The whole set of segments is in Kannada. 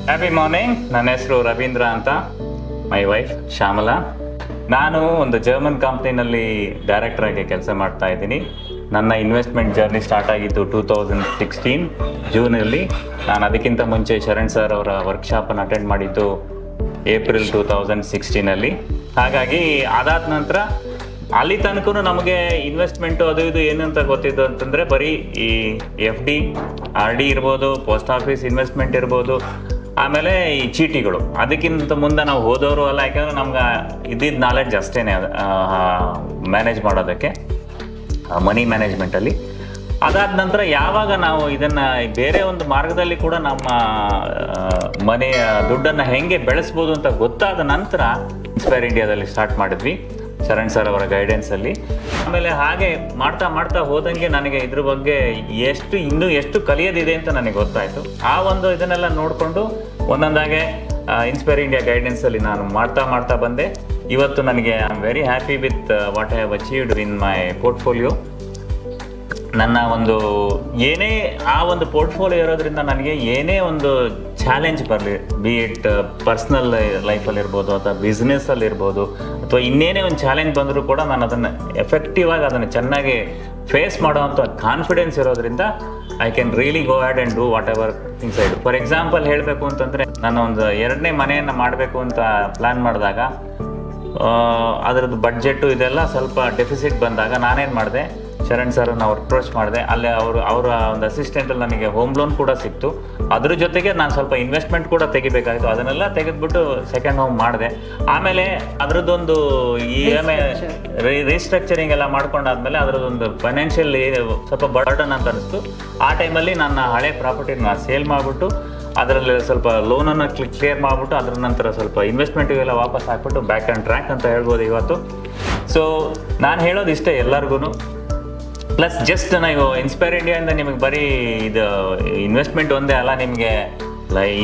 Happy morning. ನನ್ನ ಹೆಸರು ರವೀಂದ್ರ ಅಂತ, ಮೈ ವೈಫ್ ಶ್ಯಾಮಲಾ. ನಾನು ಒಂದು ಜರ್ಮನ್ ಕಂಪ್ನಿನಲ್ಲಿ ಡೈರೆಕ್ಟರ್ ಆಗಿ ಕೆಲಸ ಮಾಡ್ತಾ ಇದ್ದೀನಿ. ನನ್ನ ಇನ್ವೆಸ್ಟ್ಮೆಂಟ್ ಜರ್ನಿ ಸ್ಟಾರ್ಟ್ ಆಗಿದ್ದು 2016 ಜೂನಲ್ಲಿ. ನಾನು ಅದಕ್ಕಿಂತ ಮುಂಚೆ ಶರಣ್ ಸರ್ ಅವರ ವರ್ಕ್ಶಾಪನ್ನು ಅಟೆಂಡ್ ಮಾಡಿದ್ದು ಏಪ್ರಿಲ್ 2016. ಹಾಗಾಗಿ ಅದಾದ ನಂತರ ಅಲ್ಲಿ ತನಕ ನಮಗೆ ಇನ್ವೆಸ್ಟ್ಮೆಂಟು ಅದು ಇದು ಏನಂತ ಗೊತ್ತಿದ್ದು ಅಂತಂದರೆ ಬರೀ ಈ FD RD ಇರ್ಬೋದು, ಪೋಸ್ಟ್ ಆಫೀಸ್ ಇನ್ವೆಸ್ಟ್ಮೆಂಟ್ ಇರ್ಬೋದು, ಆಮೇಲೆ ಈ ಚೀಟಿಗಳು. ಅದಕ್ಕಿಂತ ಮುಂದೆ ನಾವು ಹೋದವರು ಅಲ್ಲ, ಯಾಕಂದರೆ ನಮ್ಗೆ ಇದ್ದಿದ್ದ ನಾಲೆಡ್ಜ್ ಅಷ್ಟೇ ಮ್ಯಾನೇಜ್ ಮಾಡೋದಕ್ಕೆ, ಮನಿ ಮ್ಯಾನೇಜ್ಮೆಂಟಲ್ಲಿ. ಅದಾದ ನಂತರ ಯಾವಾಗ ನಾವು ಇದನ್ನು ಬೇರೆ ಒಂದು ಮಾರ್ಗದಲ್ಲಿ ಕೂಡ ನಮ್ಮ ಮನೆಯ ದುಡ್ಡನ್ನು ಹೆಂಗೆ ಬೆಳೆಸ್ಬೋದು ಅಂತ ಗೊತ್ತಾದ ನಂತರ ಇನ್ಸ್ಪೈರ್ ಇಂಡಿಯಾದಲ್ಲಿ ಸ್ಟಾರ್ಟ್ ಮಾಡಿದ್ವಿ ಶರಣ್ ಸರ್ ಅವರ ಗೈಡೆನ್ಸಲ್ಲಿ. ಆಮೇಲೆ ಹಾಗೆ ಮಾಡ್ತಾ ಮಾಡ್ತಾ ಹೋದಂಗೆ ನನಗೆ ಇದ್ರ ಬಗ್ಗೆ ಇನ್ನೂ ಎಷ್ಟು ಕಲಿಯೋದಿದೆ ಅಂತ ನನಗೆ ಗೊತ್ತಾಯಿತು. ಆ ಒಂದು ಇದನ್ನೆಲ್ಲ ನೋಡಿಕೊಂಡು ಒಂದೊಂದಾಗೆ ಇನ್ಸ್ಪೈರ್ ಇಂಡಿಯಾ ಗೈಡೆನ್ಸಲ್ಲಿ ನಾನು ಮಾಡ್ತಾ ಬಂದೆ. ಇವತ್ತು ನನಗೆ I am very happy with what I have achieved in my portfolio. ನನ್ನ ಒಂದು ಏನೇ ಆ ಒಂದು ಪೋರ್ಟ್ಫೋಲಿಯೋ ಇರೋದ್ರಿಂದ ನನಗೆ ಏನೇ ಒಂದು ಚಾಲೆಂಜ್ ಬರಲಿ, ಬಿ ಇಟ್ ಪರ್ಸ್ನಲ್ ಲೈಫಲ್ಲಿರ್ಬೋದು ಅಥವಾ ಬಿಸ್ನೆಸ್ಸಲ್ಲಿರ್ಬೋದು ಅಥವಾ ಇನ್ನೇನೇ ಒಂದು ಚಾಲೆಂಜ್ ಬಂದರೂ ಕೂಡ ನಾನು ಅದನ್ನು ಎಫೆಕ್ಟಿವ್ ಆಗಿ ಅದನ್ನು ಚೆನ್ನಾಗಿ ಫೇಸ್ ಮಾಡೋವಂಥ ಕಾನ್ಫಿಡೆನ್ಸ್ ಇರೋದ್ರಿಂದ I can really go add and do what ever things I do. For example ಹೇಳಬೇಕು ಅಂತಂದರೆ, ನಾನು ಒಂದು 2ನೇ ಮನೆಯನ್ನು ಮಾಡಬೇಕು ಅಂತ ಪ್ಲ್ಯಾನ್ ಮಾಡಿದಾಗ ಅದರದ್ದು ಬಡ್ಜೆಟ್ಟು ಇದೆಲ್ಲ ಸ್ವಲ್ಪ ಡೆಫಿಸಿಟ್ ಬಂದಾಗ ನಾನೇನು ಮಾಡಿದೆ, ಶರಣ್ ಸರ್ನ ಅಪ್ರೋಚ್ ಮಾಡಿದೆ. ಅಲ್ಲೇ ಅವರ ಒಂದು ಅಸಿಸ್ಟೆಂಟಲ್ಲಿ ನನಗೆ ಹೋಮ್ ಲೋನ್ ಕೂಡ ಸಿಕ್ತು. ಅದ್ರ ಜೊತೆಗೆ ನಾನು ಸ್ವಲ್ಪ ಇನ್ವೆಸ್ಟ್ಮೆಂಟ್ ಕೂಡ ತೆಗಿಬೇಕಾಯಿತು. ಅದನ್ನೆಲ್ಲ ತೆಗೆದುಬಿಟ್ಟು ಸೆಕೆಂಡ್ ಹೋಮ್ ಮಾಡಿದೆ. ಆಮೇಲೆ ಅದರದ್ದೊಂದು EMI ರೀಸ್ಟ್ರಕ್ಚರಿಂಗ್ ಎಲ್ಲ ಮಾಡ್ಕೊಂಡಾದ್ಮೇಲೆ ಅದರದ್ದೊಂದು ಫೈನಾನ್ಷಿಯಲ್ ಸ್ವಲ್ಪ ಬರ್ಡನ್ ಅಂತ ಅನಿಸ್ತು. ಆ ಟೈಮಲ್ಲಿ ನನ್ನ ಹಳೆ ಪ್ರಾಪರ್ಟಿನ ಸೇಲ್ ಮಾಡಿಬಿಟ್ಟು ಅದರಲ್ಲಿ ಸ್ವಲ್ಪ ಲೋನನ್ನು ಕ್ಲಿಯರ್ ಮಾಡಿಬಿಟ್ಟು ಅದರ ನಂತರ ಸ್ವಲ್ಪ ಇನ್ವೆಸ್ಟ್ಮೆಂಟಿಗೆಲ್ಲ ವಾಪಸ್ ಹಾಕ್ಬಿಟ್ಟು ಬ್ಯಾಕ್ ಆ್ಯಂಡ್ ಟ್ರ್ಯಾಕ್ ಅಂತ ಹೇಳ್ಬೋದು ಇವತ್ತು. ಸೊ ನಾನು ಹೇಳೋದು ಇಷ್ಟೇ ಎಲ್ಲರಿಗೂ. ಪ್ಲಸ್ ಜಸ್ಟ್ ನಾವು ಇನ್ಸ್ಪೈರ್ ಇಂಡಿಯಾದಿಂದ ನಿಮಗೆ ಬರೀ ಇದು ಇನ್ವೆಸ್ಟ್ಮೆಂಟ್ ಒಂದೇ ಅಲ್ಲ, ನಿಮಗೆ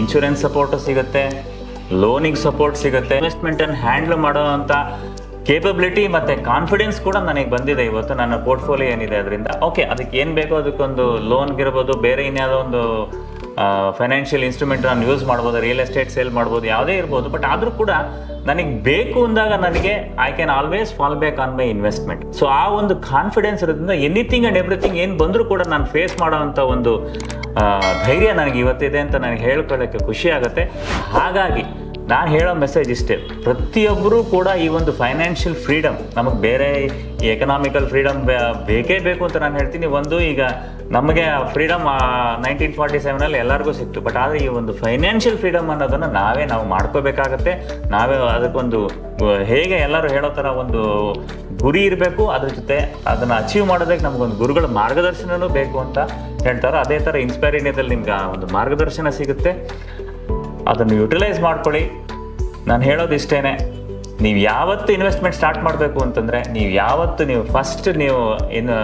ಇನ್ಶೂರೆನ್ಸ್ ಸಪೋರ್ಟು ಸಿಗುತ್ತೆ, ಲೋನಿಗೆ ಸಪೋರ್ಟ್ ಸಿಗುತ್ತೆ, ಇನ್ವೆಸ್ಟ್ಮೆಂಟನ್ನು ಹ್ಯಾಂಡ್ಲ್ ಮಾಡೋವಂಥ ಕೇಪಬಿಲಿಟಿ ಮತ್ತು ಕಾನ್ಫಿಡೆನ್ಸ್ ಕೂಡ ನನಗೆ ಬಂದಿದೆ ಇವತ್ತು ನನ್ನ ಪೋರ್ಟ್ಫೋಲಿಯೋ ಏನಿದೆ ಅದರಿಂದ. ಓಕೆ, ಅದಕ್ಕೆ ಏನು ಬೇಕೋ ಅದಕ್ಕೊಂದು ಲೋನ್ಗಿರ್ಬೋದು, ಬೇರೆ ಇನ್ಯಾವುದೋ ಒಂದು ಫೈನಾನ್ಷಿಯಲ್ ಇನ್ಸ್ಟ್ರೂಮೆಂಟ್ ನಾನು ಯೂಸ್ ಮಾಡ್ಬೋದು, ರಿಯಲ್ ಎಸ್ಟೇಟ್ ಸೇಲ್ ಮಾಡ್ಬೋದು, ಯಾವುದೇ ಇರ್ಬೋದು. ಬಟ್ ಆದರೂ ಕೂಡ ನನಗೆ ಬೇಕು ಅಂದಾಗ ನನಗೆ I can always fall back on my investment. So ಆ ಒಂದು ಕಾನ್ಫಿಡೆನ್ಸ್ ಇರೋದ್ರಿಂದ ಎನಿಥಿಂಗ್ ಆ್ಯಂಡ್ ಎವ್ರಿಥಿಂಗ್ ಏನು ಬಂದರೂ ಕೂಡ ನಾನು ಫೇಸ್ ಮಾಡೋವಂಥ ಒಂದು ಧೈರ್ಯ ನನಗೆ ಇವತ್ತಿದೆ ಅಂತ ನನಗೆ ಹೇಳ್ಕೊಳ್ಳೋಕ್ಕೆ ಖುಷಿ ಆಗುತ್ತೆ. ಹಾಗಾಗಿ ನಾನು ಹೇಳೋ ಮೆಸೇಜ್ ಇಷ್ಟೇ, ಪ್ರತಿಯೊಬ್ಬರೂ ಕೂಡ ಈ ಒಂದು ಫೈನಾನ್ಷಿಯಲ್ ಫ್ರೀಡಮ್, ನಮಗೆ ಬೇರೆ ಈ ಎಕನಾಮಿಕಲ್ ಫ್ರೀಡಮ್ ಬೇಕೇ ಬೇಕು ಅಂತ ನಾನು ಹೇಳ್ತೀನಿ. ಒಂದು ಈಗ ನಮಗೆ ಫ್ರೀಡಮ್ 1947 ಎಲ್ಲರಿಗೂ ಸಿಕ್ತು. ಬಟ್ ಆದರೆ ಈ ಒಂದು ಫೈನಾನ್ಷಿಯಲ್ ಫ್ರೀಡಮ್ ಅನ್ನೋದನ್ನು ನಾವು ಮಾಡ್ಕೋಬೇಕಾಗತ್ತೆ. ನಾವೇ ಅದಕ್ಕೊಂದು ಹೇಗೆ ಎಲ್ಲರೂ ಹೇಳೋ ಥರ ಒಂದು ಗುರಿ ಇರಬೇಕು, ಅದ್ರ ಜೊತೆ ಅದನ್ನು ಅಚೀವ್ ಮಾಡೋದಕ್ಕೆ ನಮಗೊಂದು ಗುರುಗಳ ಮಾರ್ಗದರ್ಶನವೂ ಬೇಕು ಅಂತ ಹೇಳ್ತಾರೆ. ಅದೇ ಥರ ಇನ್ಸ್ಪೈರ್ ಇಂಡಿಯಾದಲ್ಲಿ ನಿಮ್ಗೆ ಒಂದು ಮಾರ್ಗದರ್ಶನ ಸಿಗುತ್ತೆ, ಅದನ್ನು ಯುಟಿಲೈಸ್ ಮಾಡ್ಕೊಳ್ಳಿ. ನಾನು ಹೇಳೋದು ಇಷ್ಟೇ, ನೀವು ಯಾವತ್ತು ಇನ್ವೆಸ್ಟ್ಮೆಂಟ್ ಸ್ಟಾರ್ಟ್ ಮಾಡಬೇಕು ಅಂತಂದರೆ ನೀವು ಫಸ್ಟ್ ಏನು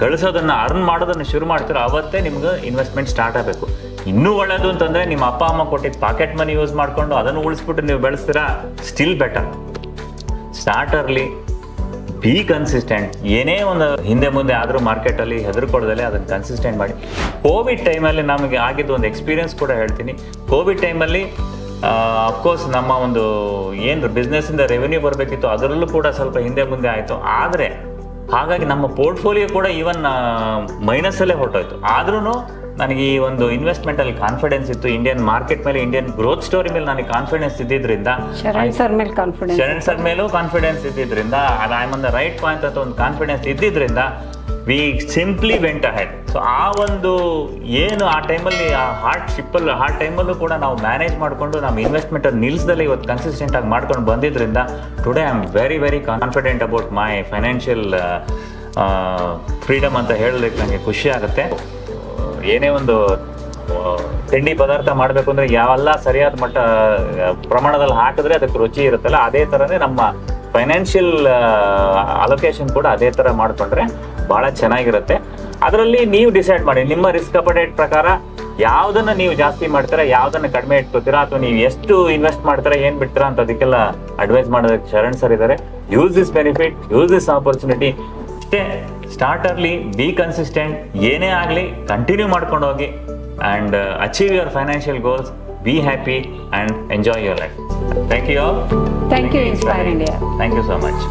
ಗಳಿಸೋದನ್ನು ಅರ್ನ್ ಮಾಡೋದನ್ನು ಶುರು ಮಾಡ್ತೀರೋ ಆವತ್ತೇ ನಿಮ್ಗೆ ಇನ್ವೆಸ್ಟ್ಮೆಂಟ್ ಸ್ಟಾರ್ಟ್ ಆಗಬೇಕು. ಇನ್ನೂ ಒಳ್ಳೆಯದು ಅಂತಂದರೆ ನಿಮ್ಮ ಅಪ್ಪ ಅಮ್ಮ ಕೊಟ್ಟಿದ್ದು ಪಾಕೆಟ್ ಮನಿ ಯೂಸ್ ಮಾಡಿಕೊಂಡು ಅದನ್ನು ಉಳಿಸ್ಬಿಟ್ಟು ನೀವು ಬೆಳೆಸ್ತೀರಾ, still better. Start early be consistent. ಏನೇ ಒಂದು ಹಿಂದೆ ಮುಂದೆ ಆದರೂ ಮಾರ್ಕೆಟಲ್ಲಿ ಹೆದರ್ಕೊಳ್ದಲ್ಲೇ ಅದನ್ನು ಕನ್ಸಿಸ್ಟೆಂಟ್ ಮಾಡಿ. ಕೋವಿಡ್ ಟೈಮಲ್ಲಿ ನಮಗೆ ಆಗಿದ್ದು ಒಂದು ಎಕ್ಸ್ಪೀರಿಯನ್ಸ್ ಕೂಡ ಹೇಳ್ತೀನಿ. ಕೋವಿಡ್ ಟೈಮಲ್ಲಿ ಅಫ್ಕೋರ್ಸ್ ನಮ್ಮ ಒಂದು ಏನು ಬಿಸ್ನೆಸ್ಸಿಂದ ರೆವೆನ್ಯೂ ಬರಬೇಕಿತ್ತು ಅದರಲ್ಲೂ ಕೂಡ ಸ್ವಲ್ಪ ಹಿಂದೆ ಮುಂದೆ ಆಯಿತು. ಆದರೆ ಹಾಗಾಗಿ ನಮ್ಮ ಪೋರ್ಟ್ಫೋಲಿಯೋ ಕೂಡ ಈವನ್ ಮೈನಸ್ಸಲ್ಲೇ ಹೊರಟೋಯ್ತು. ಆದ್ರೂ ನನಗೆ ಈ ಒಂದು ಇನ್ವೆಸ್ಟ್ಮೆಂಟಲ್ಲಿ ಕಾನ್ಫಿಡೆನ್ಸ್ ಇತ್ತು, ಇಂಡಿಯನ್ ಮಾರ್ಕೆಟ್ ಮೇಲೆ, ಇಂಡಿಯನ್ ಗ್ರೋತ್ ಸ್ಟೋರಿ ಮೇಲೆ ನನಗೆ ಕಾನ್ಫಿಡೆನ್ಸ್ ಇದ್ದಿದ್ದರಿಂದ, ಶರಣ್ ಸರ್ ಮೇಲೂ ಕಾನ್ಫಿಡೆನ್ಸ್ ಇದ್ದಿದ್ದರಿಂದ, ಅದು I am on the right point ಅಂತ ಒಂದು ಕಾನ್ಫಿಡೆನ್ಸ್ ಇದ್ದಿದ್ದರಿಂದ we simply went ahead. So ಆ ಒಂದು ಏನು ಆ ಟೈಮಲ್ಲಿ ಆ ಟೈಮಲ್ಲೂ ಕೂಡ ನಾವು ಮ್ಯಾನೇಜ್ ಮಾಡಿಕೊಂಡು ನಮ್ಮ ಇನ್ವೆಸ್ಟ್ಮೆಂಟನ್ನು ನಿಲ್ಲಿಸ್ದಲ್ಲೇ ಇವತ್ತು ಕನ್ಸಿಸ್ಟೆಂಟಾಗಿ ಮಾಡ್ಕೊಂಡು ಬಂದಿದ್ದರಿಂದ today I am very very confident about my financial freedom ಅಂತ ಹೇಳಲಿಕ್ಕೆ ನನಗೆ ಖುಷಿ ಆಗುತ್ತೆ. ಏನೇ ಒಂದು ತಿಂಡಿ ಪದಾರ್ಥ ಮಾಡಬೇಕು ಅಂದರೆ ಯಾವೆಲ್ಲ ಸರಿಯಾದ ಪ್ರಮಾಣದಲ್ಲಿ ಹಾಕಿದ್ರೆ ಅದಕ್ಕೆ ರುಚಿ ಇರುತ್ತಲ್ಲ, ಅದೇ ಥರನೇ ನಮ್ಮ ಫೈನಾನ್ಷಿಯಲ್ ಅಲೋಕೇಶನ್ ಕೂಡ ಅದೇ ಥರ ಮಾಡಿಕೊಂಡ್ರೆ ಭಾಳ ಚೆನ್ನಾಗಿರುತ್ತೆ. ಅದರಲ್ಲಿ ನೀವು ಡಿಸೈಡ್ ಮಾಡಿ, ನಿಮ್ಮ ರಿಸ್ಕ್ ಅಪಟೈಟ್ ಪ್ರಕಾರ ಯಾವುದನ್ನು ನೀವು ಜಾಸ್ತಿ ಮಾಡ್ತೀರಾ, ಯಾವುದನ್ನು ಕಡಿಮೆ ಇಟ್ಕೋತೀರಾ, ಅಥವಾ ನೀವು ಎಷ್ಟು ಇನ್ವೆಸ್ಟ್ ಮಾಡ್ತೀರಾ, ಏನು ಬಿಡ್ತೀರಾ ಅಂತ ಅದಕ್ಕೆಲ್ಲ ಅಡ್ವೈಸ್ ಮಾಡೋದಕ್ಕೆ ಶರಣ್ ಸರ್ ಇದ್ದಾರೆ. Use this benefit, use this opportunity. ಅಷ್ಟೇ, ಸ್ಟಾರ್ಟರ್ಲಿ ಬಿ ಕನ್ಸಿಸ್ಟೆಂಟ್, ಏನೇ ಆಗಲಿ ಕಂಟಿನ್ಯೂ ಮಾಡ್ಕೊಂಡು ಹೋಗಿ and achieve your financial goals. Be happy and enjoy your life. Thank you all. Thank you inspire India. Thank you so much.